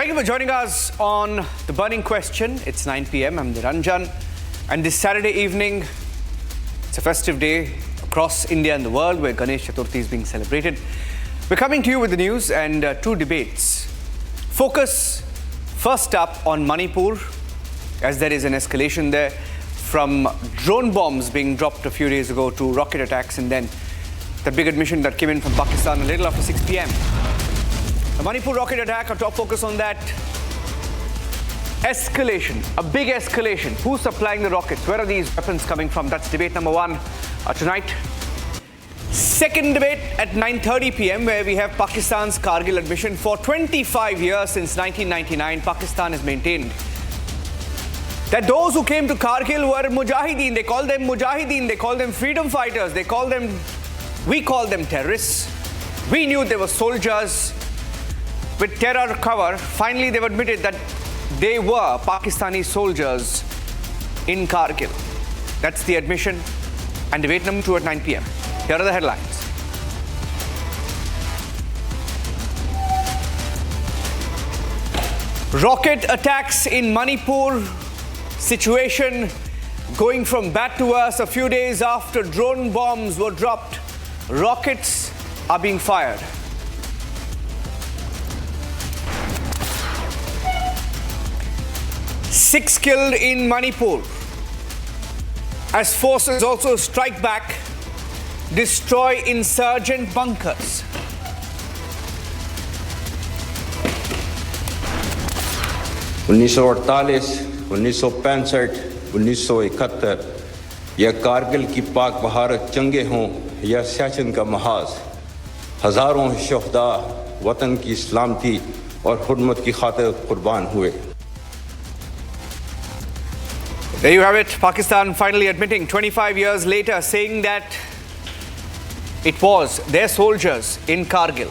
Thank you for joining us on The Burning Question. It's 9 p.m. I'm Niranjan. And this Saturday evening, it's a festive day across India and the world where Ganesh Chaturthi is being celebrated. We're coming to you with the news and two debates. Focus first up on Manipur, as there is an escalation there from drone bombs being dropped a few days ago to rocket attacks, and then the big admission that came in from Pakistan a little after 6 p.m. The Manipur rocket attack, our top focus on that. Escalation, a big escalation. Who's supplying the rockets? Where are these weapons coming from? That's debate number one tonight. Second debate at 9:30 p.m. where we have Pakistan's Kargil admission. For 25 years, since 1999, Pakistan has maintained that those who came to Kargil were mujahideen. They call them mujahideen. They call them freedom fighters. We call them terrorists. We knew they were soldiers with terror cover. Finally, they've admitted that they were Pakistani soldiers in Kargil. That's the admission. And debate number two at 9 p.m. Here are the headlines. Rocket attacks in Manipur. Situation going from bad to worse. A few days after drone bombs were dropped, rockets are being fired. Six killed in Manipur as forces also strike back, destroy insurgent bunkers. (1948, 1965, 1971 या कारगिल की पाक बहारत जंगे हों या सियाचिन का महाज, हजारों शहदा वतन की सलामती और हुर्मत की खातिर कुर्बान हुए. There you have it. Pakistan finally admitting 25 years later, saying that it was their soldiers in Kargil.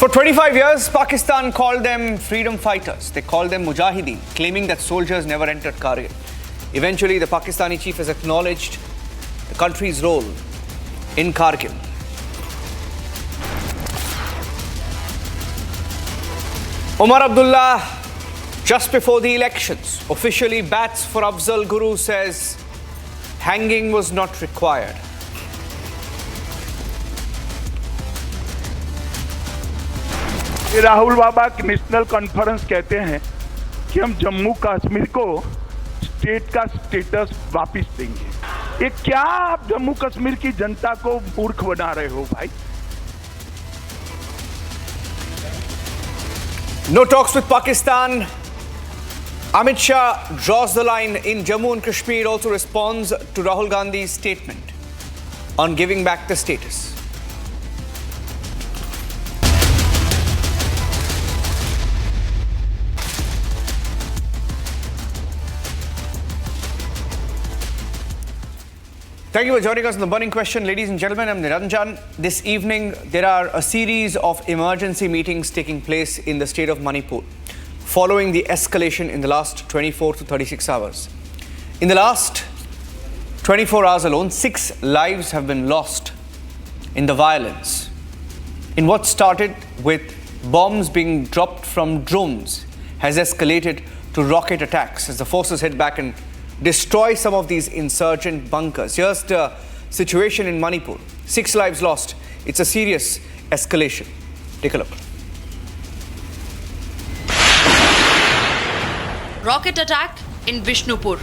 For 25 years, Pakistan called them freedom fighters. They called them mujahideen, claiming that soldiers never entered Kargil. Eventually, the Pakistani chief has acknowledged the country's role in Kargil. Omar Abdullah, just before the elections, officially bats for Afzal Guru, says hanging was not required. Rahul Baba national conference कहते हैं कि हम जम्मू कश्मीर को state का status वापस देंगे. ये क्या आप जम्मू कश्मीर की जनता को मूर्ख बना रहे हो भाई? No talks with Pakistan. Amit Shah draws the line in Jammu and Kashmir, also responds to Rahul Gandhi's statement on giving back the status. Thank you for joining us on The Burning Question. Ladies and gentlemen, I'm Niranjan. This evening, there are a series of emergency meetings taking place in the state of Manipur following the escalation in the last 24 to 36 hours. In the last 24 hours alone, 6 lives have been lost in the violence. In what started with bombs being dropped from drones has escalated to rocket attacks as the forces head back and destroy some of these insurgent bunkers. Here's the situation in Manipur. 6 lives lost. It's a serious escalation. Take a look. Rocket attack in Bishnupur.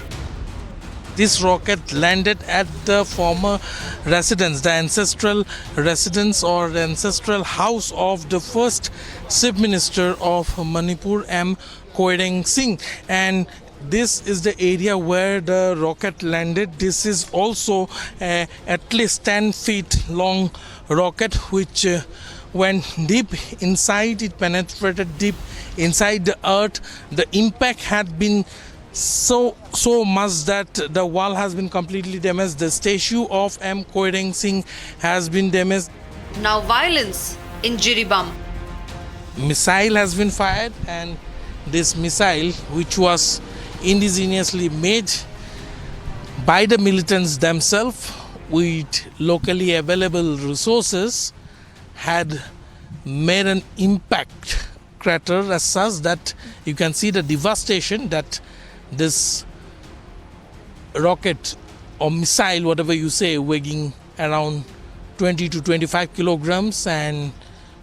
This rocket landed at the former residence, the ancestral residence or the ancestral house of the first Chief Minister of Manipur, M. Koireng Singh, and this is the area where the rocket landed. This is also at least 10 feet long rocket which went deep inside. It penetrated deep inside the earth. The impact had been so much that the wall has been completely damaged. The statue of M. Koireng Singh has been damaged. Now violence in Jiribam. Missile has been fired, and this missile, which was indigenously made by the militants themselves with locally available resources, had made an impact crater as such that you can see the devastation that this rocket or missile, whatever you say, weighing around 20 to 25 kilograms and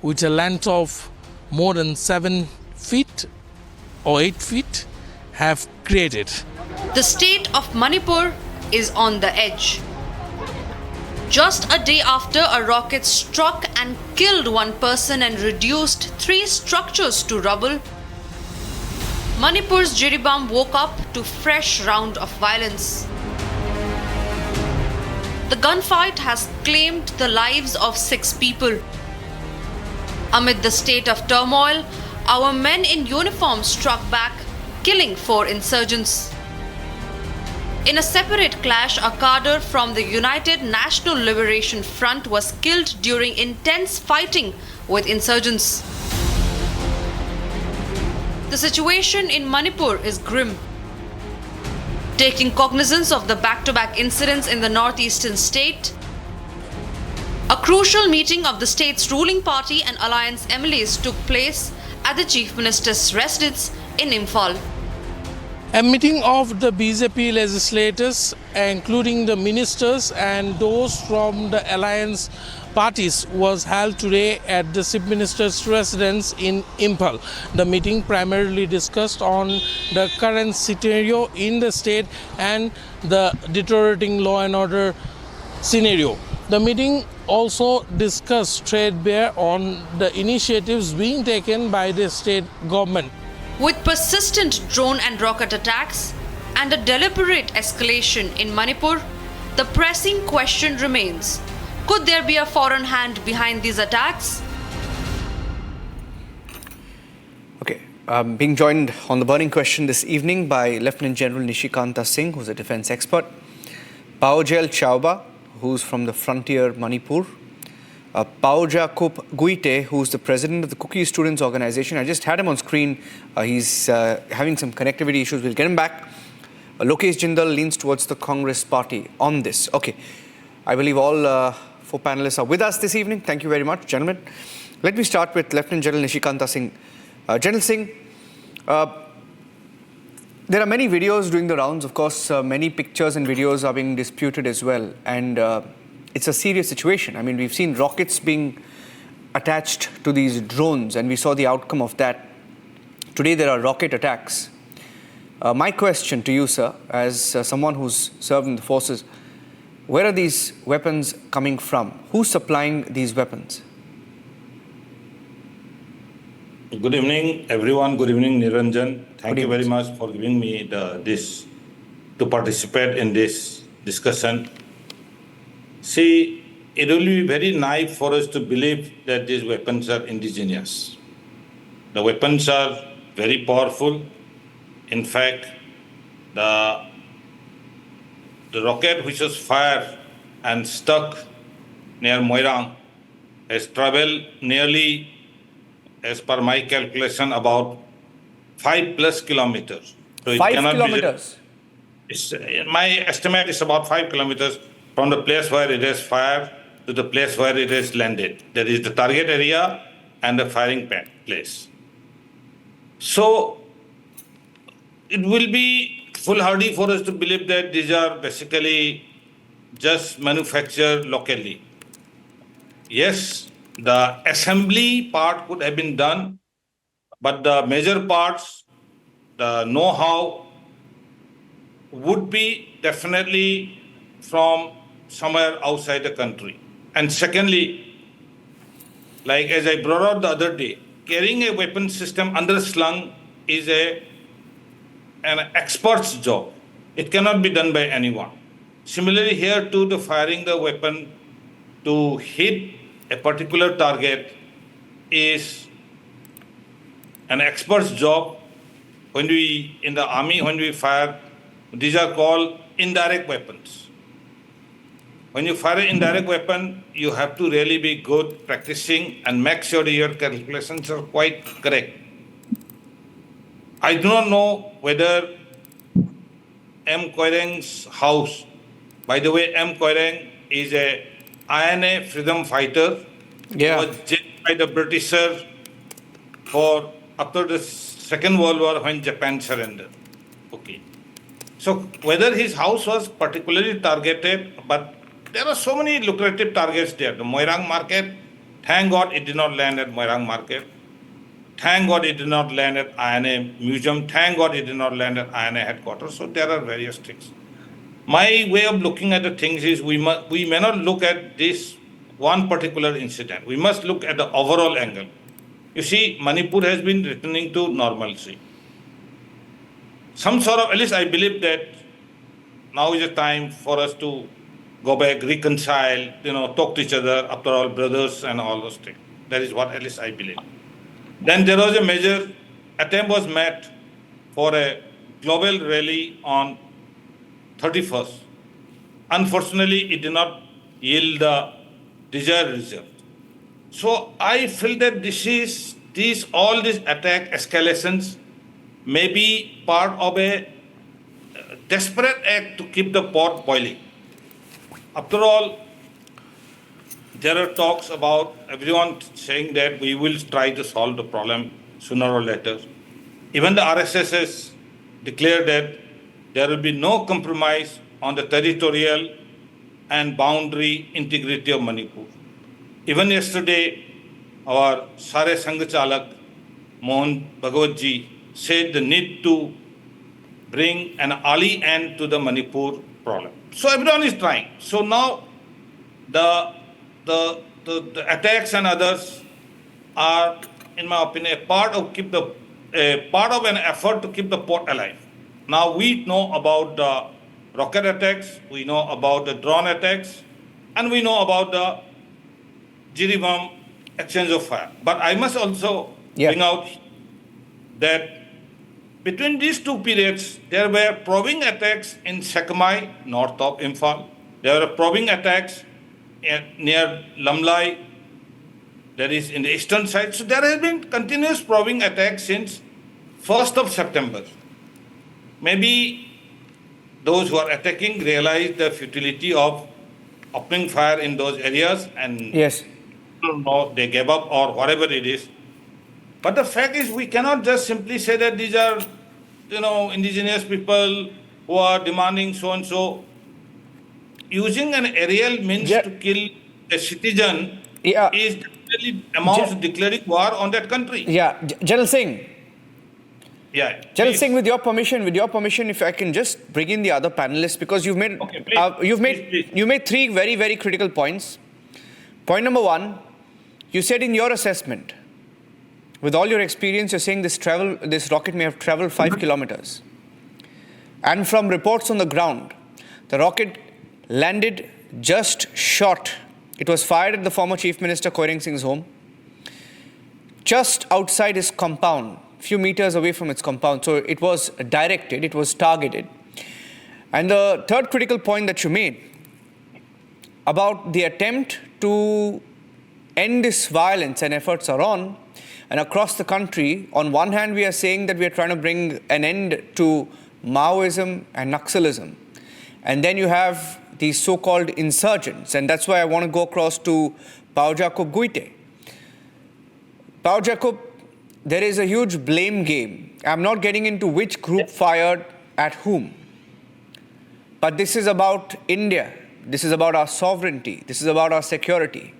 with a length of more than 7 feet or 8 feet, have created. The state of Manipur is on the edge. Just a day after a rocket struck and killed one person and reduced 3 structures to rubble, Manipur's Jiribam woke up to fresh round of violence. The gunfight has claimed the lives of 6 people. Amid the state of turmoil, our men in uniform struck back, killing 4 insurgents. In a separate clash, a cadre from the United National Liberation Front was killed during intense fighting with insurgents. The situation in Manipur is grim. Taking cognizance of the back-to-back incidents in the northeastern state, a crucial meeting of the state's ruling party and alliance MLAs took place at the Chief Minister's residence in Imphal. A meeting of the BJP legislators, including the ministers and those from the alliance parties, was held today at the Chief Minister's residence in Imphal. The meeting primarily discussed on the current scenario in the state and the deteriorating law and order scenario. The meeting also discussed threadbare on the initiatives being taken by the state government. With persistent drone and rocket attacks and a deliberate escalation in Manipur, the pressing question remains: could there be a foreign hand behind these attacks? Okay, being joined on the burning question this evening by Lieutenant General Nishikanta Singh, who's a defense expert, Paojel Chauba, who's from the Frontier Manipur, Pauja Kup Guite, who's the president of the Cookie Students Organization. I just had him on screen. He's having some connectivity issues. We'll get him back. Lokesh Jindal leans towards the Congress party on this. Okay, I believe all 4 panelists are with us this evening. Thank you very much, gentlemen. Let me start with Lieutenant General Nishikanta Singh. General Singh, there are many videos doing the rounds. Of course, many pictures and videos are being disputed as well. And it's a serious situation. I mean, we've seen rockets being attached to these drones, and we saw the outcome of that. Today, there are rocket attacks. My question to you, sir, as someone who's served in the forces, where are these weapons coming from? Who's supplying these weapons? Good evening, everyone. Good evening, Niranjan. Thank you very much for giving me this to participate in this discussion. See, it will be very naive for us to believe that these weapons are indigenous. The weapons are very powerful. In fact, the rocket which was fired and stuck near Moirang has traveled nearly, as per my calculation, about 5+ kilometers. So 5 kilometers? My estimate is about 5 kilometers from the place where it is fired to the place where it is landed. That is the target area and the firing place. So it will be foolhardy for us to believe that these are basically just manufactured locally. Yes, the assembly part could have been done, but the major parts, the know-how, would be definitely from somewhere outside the country. And secondly, like as I brought out the other day, carrying a weapon system underslung is an expert's job. It cannot be done by anyone. Similarly, here too, the firing the weapon to hit a particular target is an expert's job. When we, in the army, when we fire, these are called indirect weapons. When you fire an indirect weapon, you have to really be good practicing and make sure that your calculations are quite correct. I do not know whether M. Koireng's house, by the way, M. Koireng is a INA freedom fighter. Yeah. was jailed by the Britishers for after the Second World War when Japan surrendered. Okay. So whether his house was particularly targeted, but there are so many lucrative targets there. The Moirang market, thank God it did not land at Moirang market. Thank God it did not land at INA Museum. Thank God it did not land at INA headquarters. So there are various things. My way of looking at the things is we may not look at this one particular incident. We must look at the overall angle. You see, Manipur has been returning to normalcy. Some sort of, at least I believe that now is the time for us to go back, reconcile, talk to each other, after all, brothers and all those things. That is what at least I believe. Then there was a major attempt was made for a global rally on 31st. Unfortunately, it did not yield the desired result. So I feel that all these attack escalations may be part of a desperate act to keep the pot boiling. After all, there are talks about everyone saying that we will try to solve the problem sooner or later. Even the RSS has declared that there will be no compromise on the territorial and boundary integrity of Manipur. Even yesterday, our Sare Sanghchalak, Mohan Bhagwatji, said the need to bring an early end to the Manipur problem. So everyone is trying. So now the attacks and others are, in my opinion, a part of an effort to keep the port alive. Now we know about the rocket attacks, we know about the drone attacks, and we know about the Jiribam exchange of fire. But I must also bring out that between these two periods, there were probing attacks in Sekamai, north of Imphal. There were probing attacks near Lamlai, that is in the eastern side. So there has been continuous probing attacks since 1st of September. Maybe those who are attacking realize the futility of opening fire in those areas and they gave up or whatever it is. But the fact is we cannot just simply say that these are, indigenous people who are demanding so-and-so. Using an aerial means to kill a citizen is definitely amounts to declaring war on that country. Yeah, General Singh. Yeah. General Singh, with your permission, if I can just bring in the other panelists, because you've made you made three very, very critical points. Point number one, you said in your assessment, with all your experience, you're saying this rocket may have traveled 5 kilometers. And from reports on the ground, the rocket landed just short. It was fired at the former Chief Minister Koireng Singh's home, just outside his compound, few meters away from its compound. So it was directed, it was targeted. And the third critical point that you made about the attempt to end this violence and efforts are on, and across the country, on one hand, we are saying that we are trying to bring an end to Maoism and Naxalism. And then you have these so-called insurgents. And that's why I want to go across to Pao Jacob Guite. Pao Jacob, there is a huge blame game. I'm not getting into which group fired at whom. But this is about India. This is about our sovereignty. This is about our security.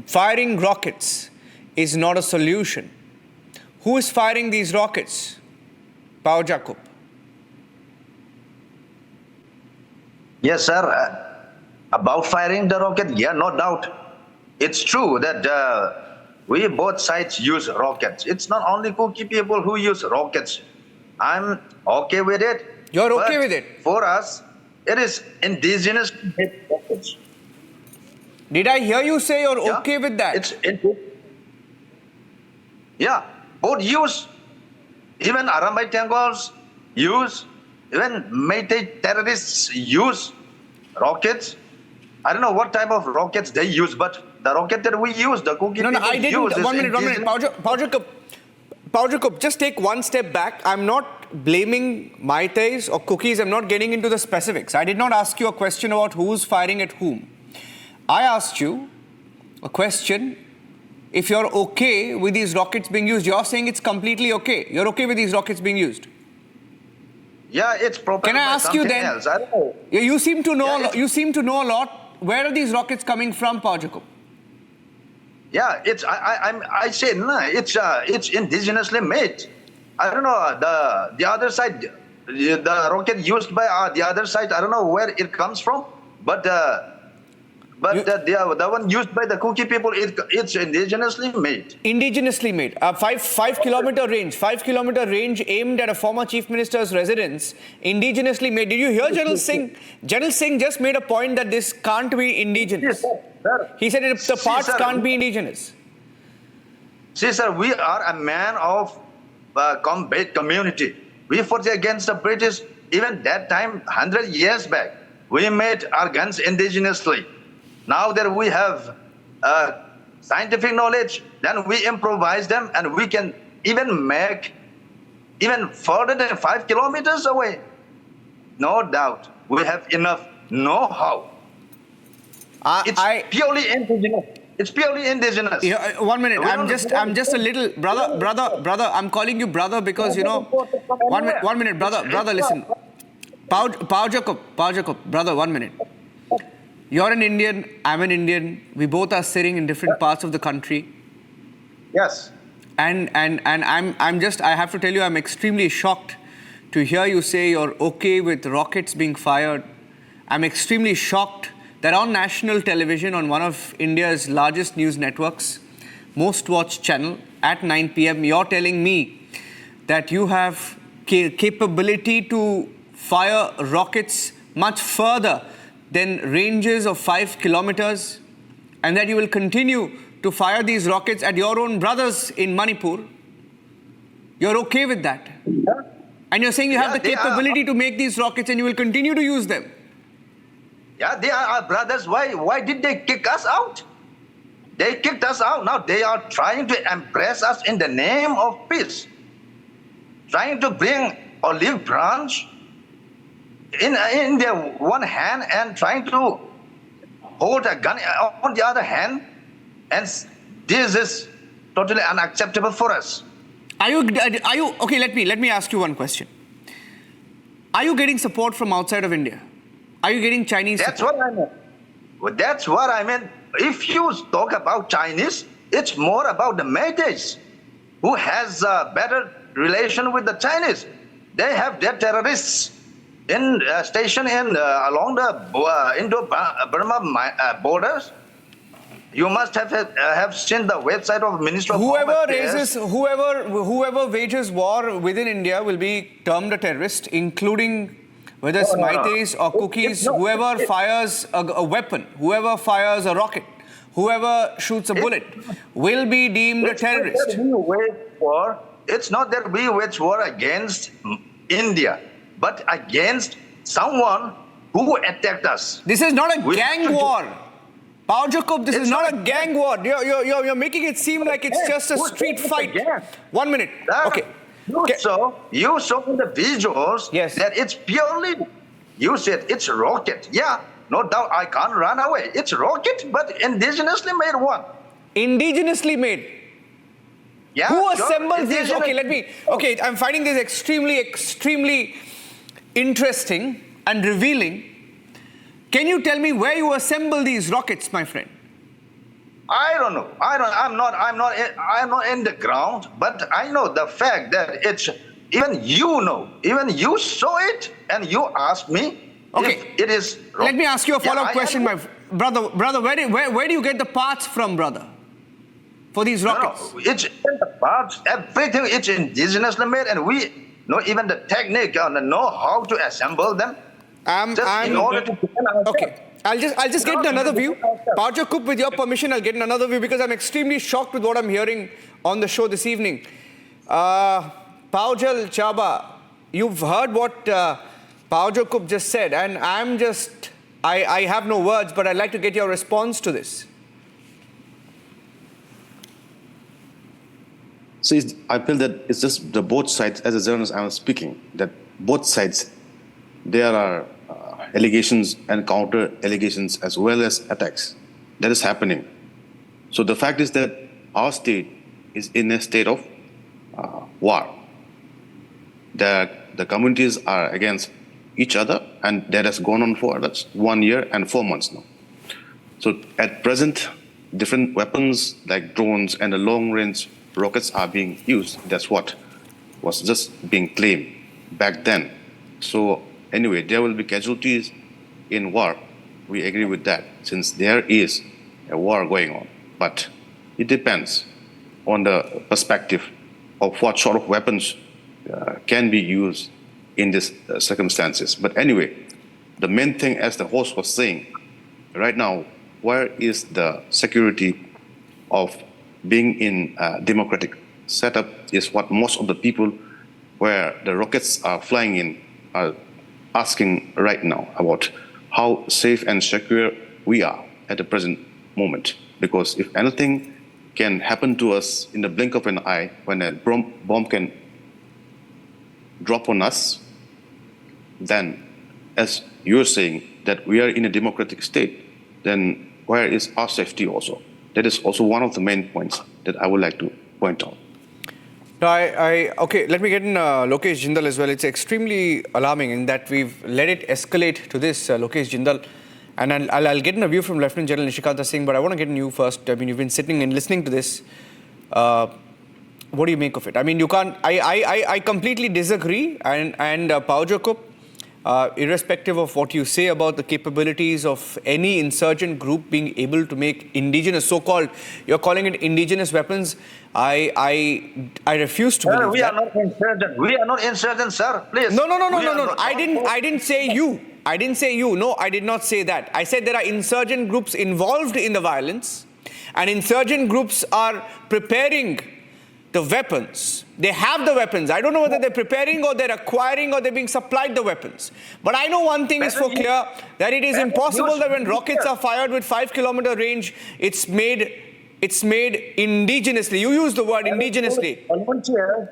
Firing rockets is not a solution. Who is firing these rockets? Pao Jacob. Yes, sir. About firing the rocket, no doubt. It's true that we both sides use rockets. It's not only Kuki people who use rockets. I'm okay with it. You're okay with it? For us, it is indigenous rockets. Did I hear you say you're okay with that? Both use. Even Arambai Tangals use. Even Meitei terrorists use rockets. I don't know what type of rockets they use, but the rocket that we use, the Kuki people I didn't. use. One minute. Pao Jacob, just take one step back. I'm not blaming Meiteis or Cookies. I'm not getting into the specifics. I did not ask you a question about who's firing at whom. I asked you a question. If you're okay with these rockets being used, you're saying it's completely okay. You're okay with these rockets being used? Yeah, it's propelled Can I by ask you something then? else. I don't know. You seem to know. Yeah, You seem to know a lot. Where are these rockets coming from, Paul Jacob? Yeah, I say no. It's indigenously made. I don't know the other side, the rocket used by the other side. I don't know where it comes from, but the one used by the Kuki people, it's indigenously made. Indigenously made. A 5-kilometer range. 5-kilometer range aimed at a former chief minister's residence. Indigenously made. Did you hear General Singh? General Singh just made a point that this can't be indigenous. Yes, sir. He said the parts can't be indigenous. See, sir, we are a man of combat community. We fought against the British even that time, 100 years back. We made our guns indigenously. Now that we have scientific knowledge, then we improvise them, and we can even make even further than 5 kilometers away. No doubt, we have enough know-how. It's purely indigenous. It's purely indigenous. Yeah, 1 minute. I'm just a little brother. I'm calling you brother because 1 minute, brother. Listen, Pao Jacob, brother. 1 minute. You're an Indian. I'm an Indian. We both are sitting in different parts of the country. Yes. And I have to tell you, I'm extremely shocked to hear you say you're okay with rockets being fired. I'm extremely shocked that on national television, on one of India's largest news networks, most watched channel, at 9 p.m., you're telling me that you have capability to fire rockets much further than ranges of 5 kilometers, and that you will continue to fire these rockets at your own brothers in Manipur. You're okay with that? Yeah. And you're saying you have the capability to make these rockets and you will continue to use them. Yeah, they are our brothers. Why did they kick us out? They kicked us out. Now they are trying to impress us in the name of peace. Trying to bring olive branch in their one hand and trying to hold a gun on the other hand. And this is totally unacceptable for us. Are you okay? Let me ask you one question. Are you getting support from outside of India? Are you getting Chinese support? That's what I meant. Well, that's what I meant. If you talk about Chinese, it's more about the Métis, who has a better relation with the Chinese. They have their terrorists stationed along the Indo-Burma borders. You must have seen the website of Minister of Home Affairs. Whoever wages war within India will be termed a terrorist, including whether it's Métis or Cookies, whoever fires a weapon, whoever fires a rocket, whoever shoots a bullet will be deemed a terrorist. It's not that we wage war against India, but against someone who attacked us. This is not a gang war. Pao Jacob, this is not a gang war. You're making it seem like it's just a street fight. 1 minute. Okay. You saw in the visuals that it's purely, you said it's rocket. Yeah, no doubt, I can't run away. It's rocket, but indigenously made one. Indigenously made? Yeah. Who assembles these? Okay, I'm finding this extremely interesting and revealing. Can you tell me where you assemble these rockets, my friend? I don't know. I'm not in the ground, but I know the fact that it's, even you saw it and you asked me if it is. Let me ask you a follow-up question, my brother. Brother, where do you get the parts from, brother? For these rockets? No, it's the parts, everything, it's indigenously made, and we know even the technique and know how to assemble them. In order to okay. I'll just get in another view. Pao Jacob, with your permission, I'll get in another view because I'm extremely shocked with what I'm hearing on the show this evening. Paujal Chaba, you've heard what Pao Jacob just said, and I have no words, but I'd like to get your response to this. So I feel that it's just the both sides, as a journalist I was speaking, that both sides, there are allegations and counter allegations as well as attacks. That is happening. So the fact is that our state is in a state of war. The communities are against each other, and that has gone on for that's 1 year and 4 months now. So at present, different weapons like drones and the long-range rockets are being used. That's what was just being claimed back then. So anyway, there will be casualties in war. We agree with that, since there is a war going on. But it depends on the perspective of what sort of weapons can be used in these circumstances. But anyway, the main thing, as the host was saying, right now, where is the security of being in a democratic setup is what most of the people where the rockets are flying in are asking right now about how safe and secure we are at the present moment. Because if anything can happen to us in the blink of an eye, when a bomb can drop on us, then as you're saying that we are in a democratic state, then where is our safety also? That is also one of the main points that I would like to point out. No, okay, let me get in Lokesh Jindal as well. It's extremely alarming in that we've let it escalate to this, Lokesh Jindal. And I'll get in a view from Lieutenant General Nishikanta Singh, but I want to get in you first. I mean, you've been sitting and listening to this. What do you make of it? I mean, you can't, I completely disagree. And Paujokup, irrespective of what you say about the capabilities of any insurgent group being able to make indigenous, so-called, you're calling it indigenous weapons, I refuse to believe we that. are not insurgent. We are not insurgent, sir. Please. No. I didn't say you. I didn't say you. No, I did not say that. I said there are insurgent groups involved in the violence, and insurgent groups are preparing the weapons. They have the weapons. I don't know whether they're preparing or they're acquiring or they're being supplied the weapons. But I know one thing is for clear, that it is impossible that when rockets are fired with 5-kilometer range, it's made indigenously. You use the word indigenously. Volunteers.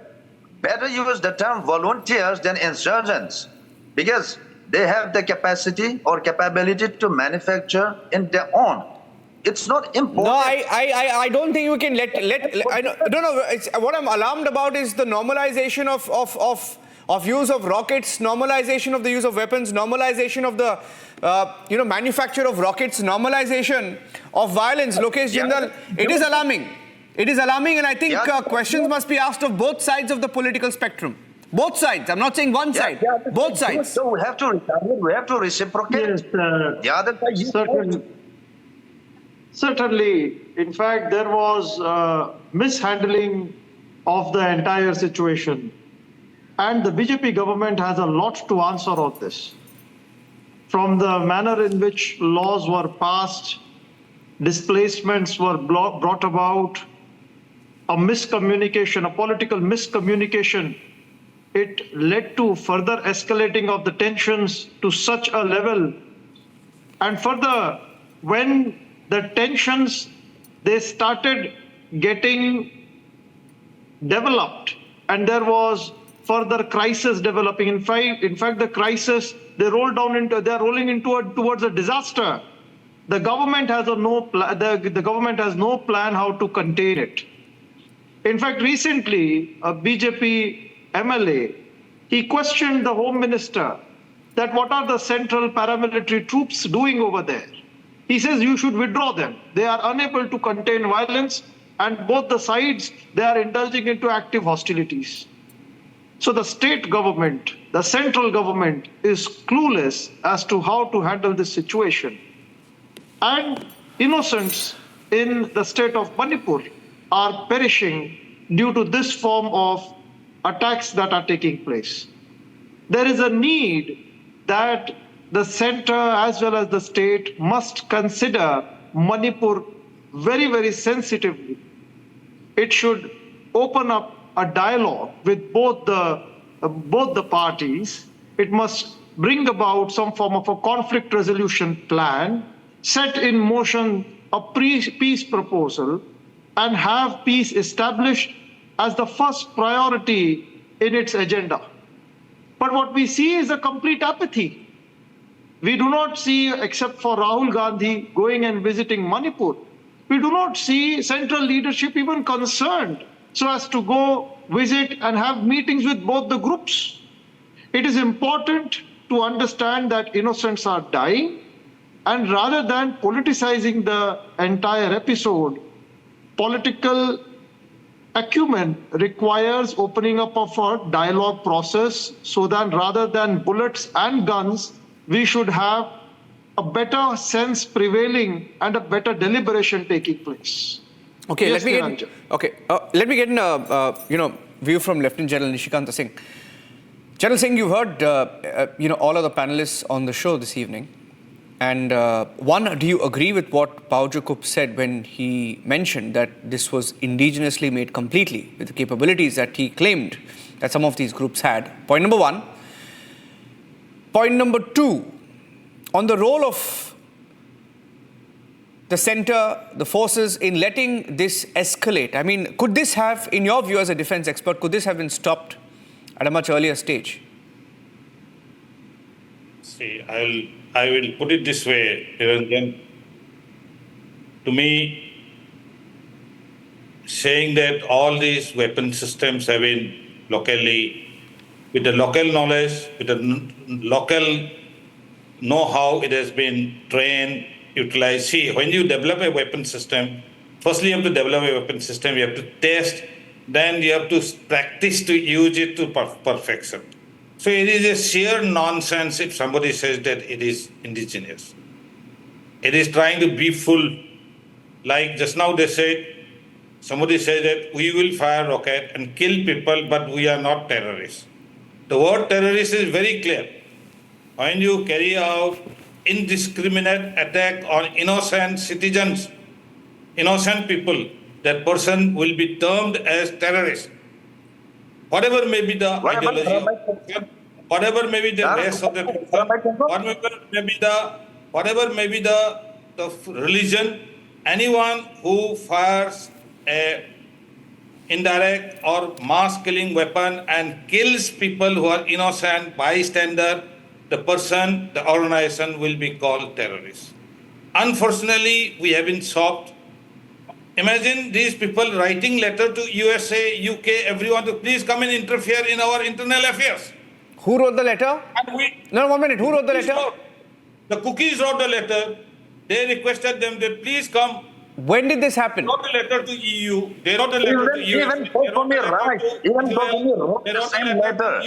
Better use the term volunteers than insurgents, because they have the capacity or capability to manufacture in their own. It's not important. No, I don't think we can let I don't know. What I'm alarmed about is the normalization of use of rockets, normalization of the use of weapons, normalization of the manufacture of rockets, normalization of violence. Lokesh Jindal, it is alarming. It is alarming, and I think questions must be asked of both sides of the political spectrum. Both sides. I'm not saying one side. Both sides. So we have to reciprocate. Yes, the other side. Certainly. In fact, there was mishandling of the entire situation. And the BJP government has a lot to answer on this. From the manner in which laws were passed, displacements were brought about, a miscommunication, a political miscommunication, it led to further escalating of the tensions to such a level. And further, when the tensions, they started getting developed, and there was further crisis developing. In fact, the crisis, they're rolling towards a disaster. The government has the government has no plan how to contain it. In fact, recently, a BJP MLA, he questioned the Home Minister that what are the central paramilitary troops doing over there? He says you should withdraw them. They are unable to contain violence, and both the sides, they are indulging into active hostilities. So the state government, the central government is clueless as to how to handle this situation. And innocents in the state of Manipur are perishing due to this form of attacks that are taking place. There is a need that the center as well as the state must consider Manipur very, very sensitively. It should open up a dialogue with both the parties. It must bring about some form of a conflict resolution plan, set in motion a peace proposal, and have peace established as the first priority in its agenda. But what we see is a complete apathy. We do not see, except for Rahul Gandhi going and visiting Manipur, We do not see central leadership even concerned so as to go visit and have meetings with both the groups. It is important to understand that innocents are dying, and rather than politicizing the entire episode, political acumen requires opening up of a dialogue process, so that rather than bullets and guns, we should have a better sense prevailing and a better deliberation taking place. Okay, Yes, let me get a view from Lieutenant General Nishikanta Singh. General Singh, you heard all of the panelists on the show this evening, and one, do you agree with what Pao Jacob said when he mentioned that this was indigenously made completely with the capabilities that he claimed that some of these groups had? Point number one. Point number two, on the role of the center, the forces in letting this escalate. I mean, could this have, in your view as a defense expert, could this have been stopped at a much earlier stage? See, I will put it this way, Niranjan. To me, saying that all these weapon systems have been locally, with the local knowledge, with the local know-how, it has been trained, utilized. See, when you develop a weapon system, firstly you have to develop a weapon system, you have to test, then you have to practice to use it to perfection. So it is a sheer nonsense if somebody says that it is indigenous. It is trying to be full. Like just now somebody said that we will fire rocket and kill people, but we are not terrorists. The word terrorist is very clear. When you carry out indiscriminate attack on innocent citizens, innocent people, that person will be termed as terrorist. Whatever may be the ideology of the person, whatever may be the race of the person, whatever may be the religion, anyone who fires a indirect or mass killing weapon and kills people who are innocent, bystander, the person, the organization will be called terrorist. Unfortunately, we have been shocked. Imagine these people writing letter to USA, UK, everyone to please come and interfere in our internal affairs. Who wrote the letter? No, 1 minute. Who wrote the letter? The cookies wrote the letter. They requested them that please come. When did this happen? They wrote a letter to EU. They wrote a letter to EU. Even Kokomi wrote the same letter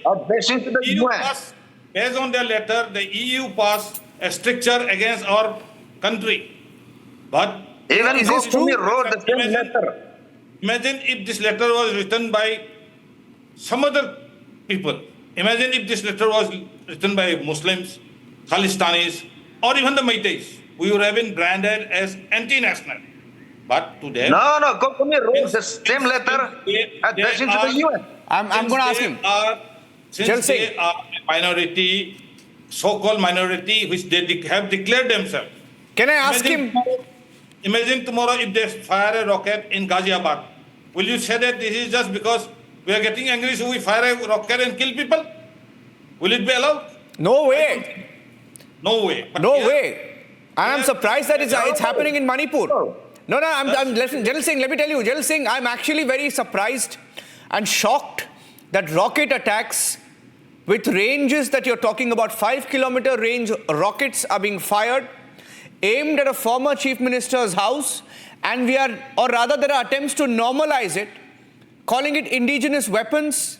addressing to the UN. Based on their letter, the EU passed a stricture against our country. But even is this true? wrote the same letter. Imagine if this letter was written by some other people. Imagine if this letter was written by Muslims, Khalistanis, or even the Meiteis. We would have been branded as anti-national. But today... No, Kokomi wrote the same letter addressing to the UN. I'm going to ask him. Since they are a minority, so-called minority, which they have declared themselves. Can I ask him? Imagine tomorrow if they fire a rocket in Ghaziabad. Will you say that this is just because we are getting angry, so we fire a rocket and kill people? Will it be allowed? No way. No way. But no way. And I'm surprised that it's happening in Manipur. No, General Singh, let me tell you, General Singh, I'm actually very surprised and shocked that rocket attacks with ranges that you're talking about, 5-kilometer range rockets are being fired, aimed at a former chief minister's house, and there are attempts to normalize it, calling it indigenous weapons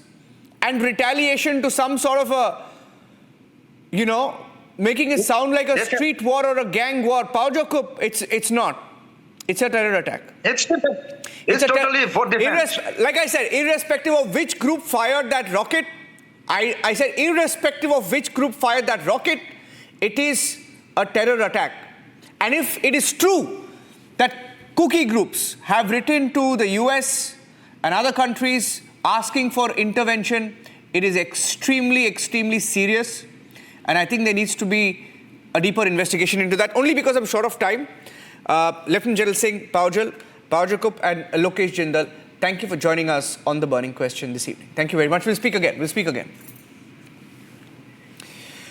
and retaliation to some sort of a, making it sound like a street war or a gang war. Pao Jacob, it's not. It's a terror attack. It's totally for defense. Like I said, irrespective of which group fired that rocket, I said irrespective of which group fired that rocket, it is a terror attack. And if it is true that cookie groups have written to the US and other countries asking for intervention, it is extremely, extremely serious. And I think there needs to be a deeper investigation into that. Only because I'm short of time. Lieutenant General Singh, Pao Jacob and Lokesh Jindal, thank you for joining us on The Burning Question this evening. Thank you very much. We'll speak again.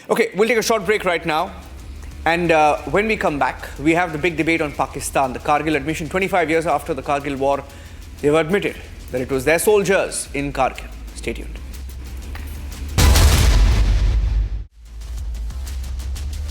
Okay, we'll take a short break right now. And when we come back, we have the big debate on Pakistan, the Kargil admission. 25 years after the Kargil war, they've admitted that it was their soldiers in Kargil. Stay tuned.